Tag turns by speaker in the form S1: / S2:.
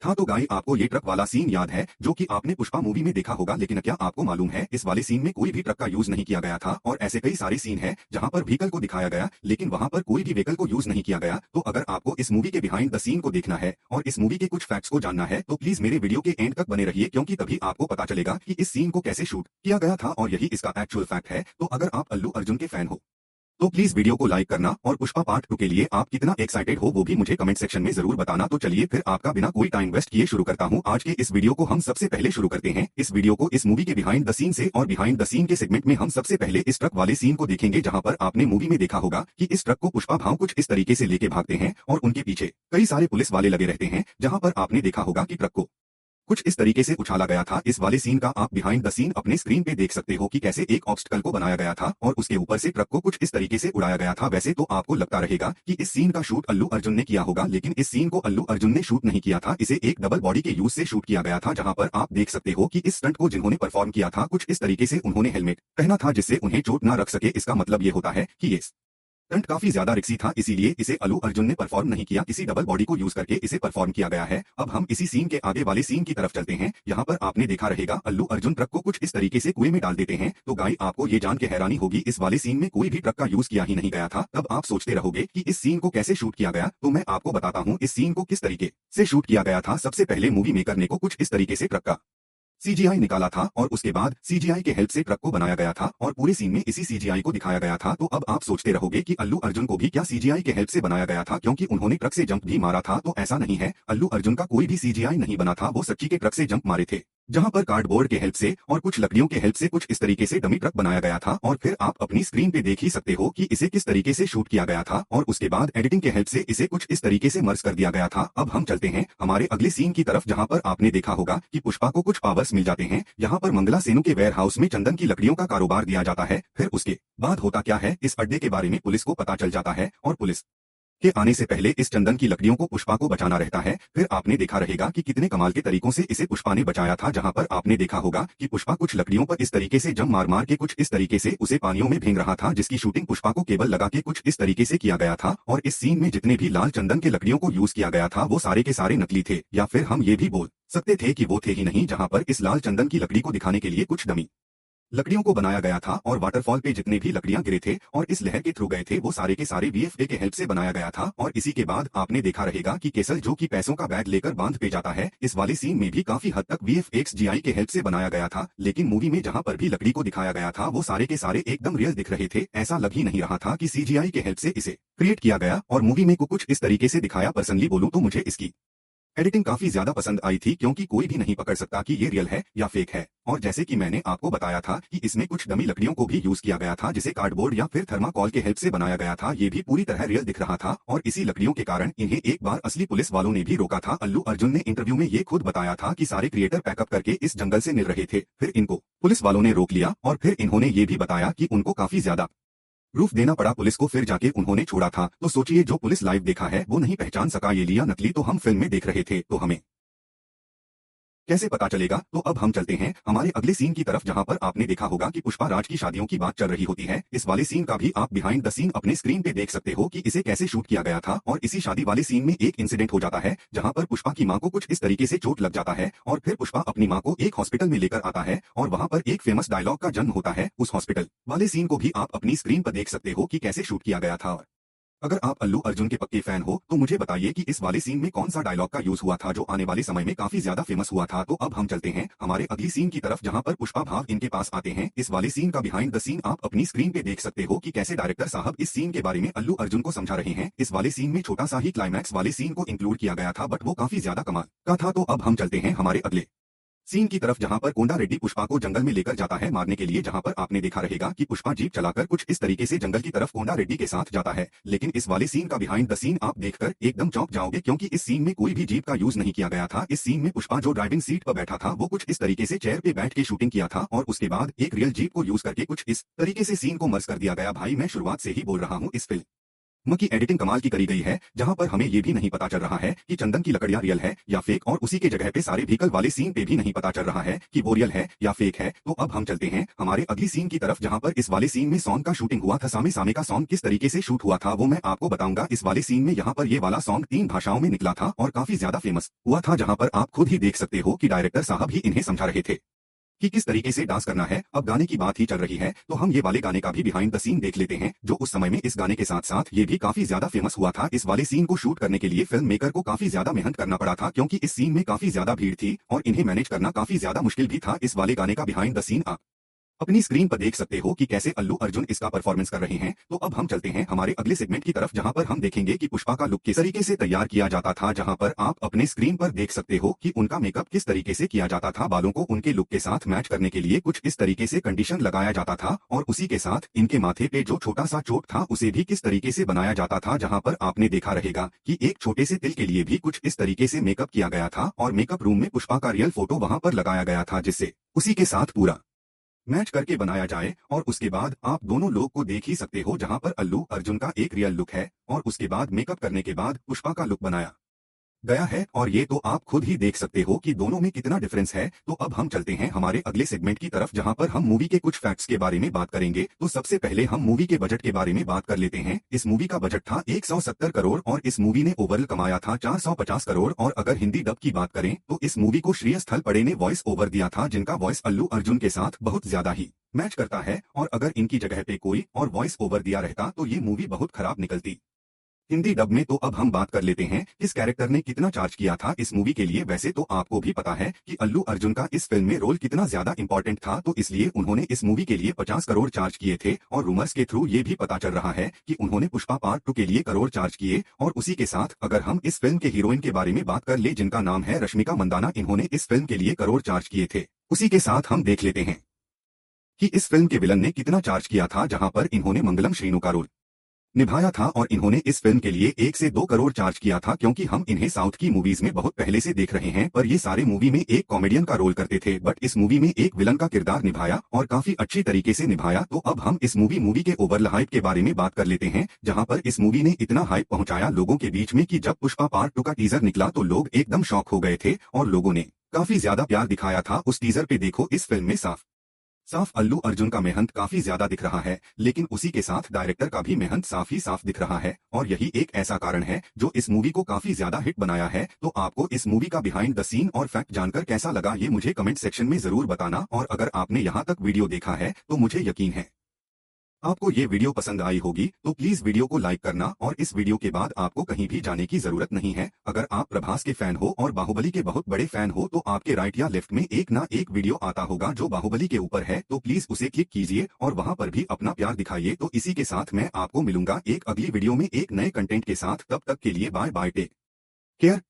S1: था। तो गाइस आपको ये ट्रक वाला सीन याद है जो कि आपने पुष्पा मूवी में देखा होगा, लेकिन क्या आपको मालूम है इस वाले सीन में कोई भी ट्रक का यूज नहीं किया गया था और ऐसे कई सारे सीन हैं जहां पर व्हीकल को दिखाया गया लेकिन वहां पर कोई भी व्हीकल को यूज नहीं किया गया। तो अगर आपको इस मूवी के बिहाइंड द सीन को देखना है और इस मूवी के कुछ फैक्ट्स को जानना है तो प्लीज मेरे वीडियो के एंड तक बने रहिए, क्योंकि तभी आपको पता चलेगा कि इस सीन को कैसे शूट किया गया था और यही इसका एक्चुअल फैक्ट है। तो अगर आप अल्लू अर्जुन के फैन हो तो प्लीज वीडियो को लाइक करना और पुष्पा पार्ट 2 के लिए आप कितना एक्साइटेड हो वो भी मुझे कमेंट सेक्शन में जरूर बताना। तो चलिए फिर आपका बिना कोई टाइम वेस्ट किए शुरू करता हूं आज के इस वीडियो को। हम सबसे पहले शुरू करते हैं इस वीडियो को इस मूवी के बिहाइंड द सीन से, और बिहाइंड द सीन के सेगमेंट में हम सबसे पहले इस ट्रक वाले सीन को देखेंगे जहां पर आपने मूवी में देखा होगा कि इस ट्रक को पुष्पा भाव कुछ इस तरीके से लेके भागते हैं और उनके पीछे कई सारे पुलिस वाले लगे रहते हैं, जहां पर आपने देखा होगा कि ट्रक को कुछ इस तरीके से उछाला गया था। इस वाले सीन का आप बिहाइंड द सीन अपने स्क्रीन पे देख सकते हो कि कैसे एक ऑब्स्टकल को बनाया गया था और उसके ऊपर से ट्रक को कुछ इस तरीके से उड़ाया गया था। वैसे तो आपको लगता रहेगा कि इस सीन का शूट अल्लू अर्जुन ने किया होगा, लेकिन इस सीन को अल्लू अर्जुन ने शूट नहीं किया था, इसे एक डबल बॉडी के यूज से शूट किया गया था। जहां पर आप देख सकते हो कि इस स्टंट को जिन्होंने परफॉर्म किया था कुछ इस तरीके से उन्होंने हेलमेट पहना था जिससे उन्हें चोट न रख सके। इसका मतलब ये होता है कि ये स्टंट काफी ज्यादा रिस्की था, इसीलिए इसे अल्लू अर्जुन ने परफॉर्म नहीं किया, किसी डबल बॉडी को यूज करके इसे परफॉर्म किया गया है। अब हम इसी सीन के आगे वाले सीन की तरफ चलते हैं। यहाँ पर आपने देखा रहेगा अल्लू अर्जुन ट्रक को कुछ इस तरीके से कुएं में डाल देते हैं। तो गाइस आपको ये जान के हैरानी होगी इस वाले सीन में कोई भी ट्रक का यूज किया ही नहीं गया था। तब आप सोचते रहोगे कि इस सीन को कैसे शूट किया गया, तो मैं आपको बताता हूँ इस सीन को किस तरीके से शूट किया गया था। सबसे पहले मूवी मेकर ने को कुछ इस तरीके से ट्रक का सीजीआई निकाला था और उसके बाद सीजीआई के हेल्प से ट्रक को बनाया गया था और पूरे सीन में इसी सीजीआई को दिखाया गया था। तो अब आप सोचते रहोगे कि अल्लू अर्जुन को भी क्या सीजीआई के हेल्प से बनाया गया था, क्योंकि उन्होंने ट्रक से जंप भी मारा था। तो ऐसा नहीं है, अल्लू अर्जुन का कोई भी सीजीआई नहीं बना था, वो सच्ची के ट्रक से जंप मारे थे, जहां पर कार्डबोर्ड के हेल्प से और कुछ लकड़ियों के हेल्प से कुछ इस तरीके से डमी ट्रक बनाया गया था। और फिर आप अपनी स्क्रीन पे देख ही सकते हो कि इसे किस तरीके से शूट किया गया था और उसके बाद एडिटिंग के हेल्प से इसे कुछ इस तरीके से मर्ज कर दिया गया था। अब हम चलते हैं हमारे अगले सीन की तरफ, जहां पर आपने देखा होगा कि पुष्पा को कुछ पावर्स मिल जाते हैं। यहाँ पर मंगला सेनु के वेयर हाउस में चंदन की लकड़ियों का कारोबार दिया जाता है। फिर उसके बाद होता क्या है, इस अड्डे के बारे में पुलिस को पता चल जाता है और पुलिस के आने से पहले इस चंदन की लकड़ियों को पुष्पा को बचाना रहता है। फिर आपने देखा रहेगा कि कितने कमाल के तरीकों से इसे पुष्पा ने बचाया था, जहां पर आपने देखा होगा कि पुष्पा कुछ लकड़ियों पर इस तरीके से जम मार मार के कुछ इस तरीके से उसे पानियों में भेंग रहा था, जिसकी शूटिंग पुष्पा को केबल लगा के कुछ इस तरीके से किया गया था। और इस सीन में जितने भी लाल चंदन के लकड़ियों को यूज किया गया था वो सारे के सारे नकली थे, या फिर हम ये भी बोल सकते थे कि वो थे ही नहीं। जहां पर इस लाल चंदन की लकड़ी को दिखाने के लिए कुछ डमी लकड़ियों को बनाया गया था और वाटरफॉल पे जितने भी लकड़ियां गिरे थे और इस लहर के थ्रू गए थे वो सारे के सारे वीएफए के हेल्प से बनाया गया था। और इसी के बाद आपने देखा रहेगा कि केसल जो कि पैसों का बैग लेकर बांध पे जाता है, इस वाले सीन में भी काफी हद तक वीएफएक्स जीआई के हेल्प से बनाया गया था। लेकिन मूवी में जहां पर भी लकड़ी को दिखाया गया था वो सारे के सारे एकदम रियल दिख रहे थे, ऐसा लग ही नहीं रहा था कि सीजीआई के हेल्प से इसे क्रिएट किया गया। और मूवी में को कुछ इस तरीके से दिखाया। पर्सनली बोलूं तो मुझे इसकी एडिटिंग काफी ज्यादा पसंद आई थी, क्योंकि कोई भी नहीं पकड़ सकता कि ये रियल है या फेक है। और जैसे कि मैंने आपको बताया था कि इसमें कुछ डमी लकड़ियों को भी यूज किया गया था, जिसे कार्डबोर्ड या फिर थर्माकोल के हेल्प से बनाया गया था। ये भी पूरी तरह रियल दिख रहा था और इसी लकड़ियों के कारण इन्हें एक बार असली पुलिस वालों ने भी रोका था। अल्लू अर्जुन ने इंटरव्यू में ये खुद बताया था कि सारे क्रिएटर पैकअप करके इस जंगल से निकल रहे थे, फिर इनको पुलिस वालों ने रोक लिया और फिर इन्होंने ये भी बताया कि उनको काफी ज्यादा प्रूफ देना पड़ा पुलिस को, फिर जाके उन्होंने छोड़ा था। तो सोचिए जो पुलिस लाइव देखा है वो नहीं पहचान सका ये लिया नकली, तो हम फिल्म में देख रहे थे तो हमें कैसे पता चलेगा। तो अब हम चलते हैं हमारे अगले सीन की तरफ, जहां पर आपने देखा होगा कि पुष्पा राज की शादियों की बात चल रही होती है। इस वाले सीन का भी आप बिहाइंड द सीन अपने स्क्रीन पे देख सकते हो कि इसे कैसे शूट किया गया था। और इसी शादी वाले सीन में एक इंसिडेंट हो जाता है, जहां पर पुष्पा की मां को कुछ इस तरीके से चोट लग जाता है और फिर पुष्पा अपनी मां को एक हॉस्पिटल में लेकर आता है और वहां पर एक फेमस डायलॉग का जन्म होता है। उस हॉस्पिटल वाले सीन को भी आप अपनी स्क्रीन पर देख सकते हो कि कैसे शूट किया गया था। अगर आप अल्लू अर्जुन के पक्के फैन हो तो मुझे बताइए कि इस वाले सीन में कौन सा डायलॉग का यूज हुआ था जो आने वाले समय में काफी ज्यादा फेमस हुआ था। तो अब हम चलते हैं हमारे अगली सीन की तरफ, जहां पर पुष्पा भाव इनके पास आते हैं। इस वाले सीन का बिहाइंड द सीन आप अपनी स्क्रीन पे देख सकते हो कि कैसे डायरेक्टर साहब इस सीन के बारे में अल्लू अर्जुन को समझा रहे हैं। इस वाले सीन में छोटा सा ही क्लाइमैक्स वाले सीन को इंक्लूड किया गया था, बट वो काफी ज्यादा कमाल का था। तो अब हम चलते हैं हमारे अगले सीन की तरफ, जहां पर कोंडा रेड्डी पुष्पा को जंगल में लेकर जाता है मारने के लिए, जहां पर आपने देखा रहेगा कि पुष्पा जीप चलाकर कुछ इस तरीके से जंगल की तरफ कोंडा रेड्डी के साथ जाता है। लेकिन इस वाले सीन का बिहाइंड द सीन आप देखकर एकदम चौंक जाओगे, क्योंकि इस सीन में कोई भी जीप का यूज नहीं किया गया था। इस सीन में पुष्पा जो ड्राइविंग सीट पर बैठा था वो कुछ इस तरीके से चेयर पे बैठ के शूटिंग किया था और उसके बाद एक रियल जीप को यूज करके कुछ इस तरीके से सीन को मर्ज कर दिया गया। भाई मैं शुरुआत से ही बोल रहा हूँ इस फिल्म की एडिटिंग कमाल की करी गई है, जहां पर हमें ये भी नहीं पता चल रहा है कि चंदन की लकड़ियां रियल है या फेक, और उसी के जगह पे सारे व्हीकल वाले सीन पे भी नहीं पता चल रहा है कि वो रियल है या फेक है। तो अब हम चलते हैं हमारे अगली सीन की तरफ, जहां पर इस वाले सीन में सॉन्ग का शूटिंग हुआ था। सामे सामे का सॉन्ग किस तरीके से शूट हुआ था वो मैं आपको बताऊंगा इस वाले सीन में। यहाँ पर ये वाला सॉन्ग 3 भाषाओं में निकला था और काफी ज्यादा फेमस हुआ था, जहां पर आप खुद ही देख सकते हो कि डायरेक्टर साहब ही इन्हें समझा रहे थे कि किस तरीके से डांस करना है। अब गाने की बात ही चल रही है तो हम ये वाले गाने का भी बिहाइंड द सीन देख लेते हैं, जो उस समय में इस गाने के साथ साथ ये भी काफी ज्यादा फेमस हुआ था। इस वाले सीन को शूट करने के लिए फिल्म मेकर को काफी ज्यादा मेहनत करना पड़ा था, क्योंकि इस सीन में काफी ज्यादा भीड़ थी और इन्हें मैनेज करना काफी ज्यादा मुश्किल भी था। इस वाले गाने का बिहाइंड द सीन आप अपनी स्क्रीन पर देख सकते हो कि कैसे अल्लू अर्जुन इसका परफॉर्मेंस कर रहे हैं। तो अब हम चलते हैं हमारे अगले सेगमेंट की तरफ, जहां पर हम देखेंगे कि पुष्पा का लुक किस तरीके से तैयार किया जाता था। जहां पर आप अपने स्क्रीन पर देख सकते हो कि उनका मेकअप किस तरीके से किया जाता था। बालों को उनके लुक के साथ मैच करने के लिए कुछ इस तरीके से कंडीशन लगाया जाता था, और उसी के साथ इनके माथे पे जो छोटा सा चोट था उसे भी किस तरीके से बनाया जाता था। जहां पर आपने देखा रहेगा कि एक छोटे से तिल के लिए भी कुछ इस तरीके से मेकअप किया गया था, और मेकअप रूम में पुष्पा का रियल फोटो वहां पर लगाया गया था, जिससे उसी के साथ पूरा मैच करके बनाया जाए। और उसके बाद आप दोनों लोग को देख ही सकते हो, जहां पर अल्लू अर्जुन का एक रियल लुक है और उसके बाद मेकअप करने के बाद पुष्पा का लुक बनाया गया है, और ये तो आप खुद ही देख सकते हो कि दोनों में कितना डिफरेंस है। तो अब हम चलते हैं हमारे अगले सेगमेंट की तरफ, जहां पर हम मूवी के कुछ फैक्ट्स के बारे में बात करेंगे। तो सबसे पहले हम मूवी के बजट के बारे में बात कर लेते हैं। इस मूवी का बजट था 170 करोड़ और इस मूवी ने ओवरऑल कमाया था 450 करोड़। और अगर हिंदी डब की बात करें तो इस मूवी को श्रेयस थलपड़े ने वॉइस ओवर दिया था, जिनका वॉइस अल्लू अर्जुन के साथ बहुत ज्यादा ही मैच करता है, और अगर इनकी जगह पे कोई और वॉइस ओवर दिया रहता तो ये मूवी बहुत खराब निकलती हिंदी डब में। तो अब हम बात कर लेते हैं इस कैरेक्टर ने कितना चार्ज किया था इस मूवी के लिए। वैसे तो आपको भी पता है कि अल्लू अर्जुन का इस फिल्म में रोल कितना ज्यादा इंपॉर्टेंट था, तो इसलिए उन्होंने इस मूवी के लिए 50 करोड़ चार्ज किए थे। और रूमर्स के थ्रू ये भी पता चल रहा है कि उन्होंने पुष्पा पार्ट 2 के लिए करोड़ चार्ज किए। और उसी के साथ अगर हम इस फिल्म के हीरोइन के बारे में बात कर ले, जिनका नाम है रश्मिका मंदाना, इन्होंने इस फिल्म के लिए करोड़ चार्ज किए थे। उसी के साथ हम देख लेते हैं कि इस फिल्म के विलन ने कितना चार्ज किया था, जहां पर इन्होंने मंगलम श्रीनु का रोल निभाया था और इन्होंने इस फिल्म के लिए 1 से 2 करोड़ चार्ज किया था। क्योंकि हम इन्हें साउथ की मूवीज में बहुत पहले से देख रहे हैं, पर ये सारे मूवी में एक कॉमेडियन का रोल करते थे, बट इस मूवी में एक विलन का किरदार निभाया और काफी अच्छी तरीके से निभाया। तो अब हम इस मूवी के ओवरऑल हाइप के बारे में बात कर लेते हैं, जहां पर इस मूवी ने इतना हाइप पहुंचाया लोगों के बीच में कि जब पुष्पा पार्ट 2 का टीजर निकला तो लोग एकदम शॉक हो गए थे और लोगों ने काफी ज्यादा प्यार दिखाया था उस टीजर पे। देखो इस फिल्म में साफ अल्लू अर्जुन का मेहनत काफी ज्यादा दिख रहा है, लेकिन उसी के साथ डायरेक्टर का भी मेहनत साफ ही साफ दिख रहा है, और यही एक ऐसा कारण है जो इस मूवी को काफी ज्यादा हिट बनाया है। तो आपको इस मूवी का बिहाइंड द सीन और फैक्ट जानकर कैसा लगा ये मुझे कमेंट सेक्शन में जरूर बताना। और अगर आपने यहाँ तक वीडियो देखा है तो मुझे यकीन है आपको ये वीडियो पसंद आई होगी, तो प्लीज वीडियो को लाइक करना। और इस वीडियो के बाद आपको कहीं भी जाने की जरूरत नहीं है। अगर आप प्रभास के फैन हो और बाहुबली के बहुत बड़े फैन हो, तो आपके राइट या लेफ्ट में एक ना एक वीडियो आता होगा जो बाहुबली के ऊपर है, तो प्लीज उसे क्लिक कीजिए और वहां पर भी अपना प्यार दिखाइए। तो इसी के साथ मैं आपको मिलूंगा एक अगली वीडियो में एक नए कंटेंट के साथ। तब तक के लिए बाय बाय, टेक केयर।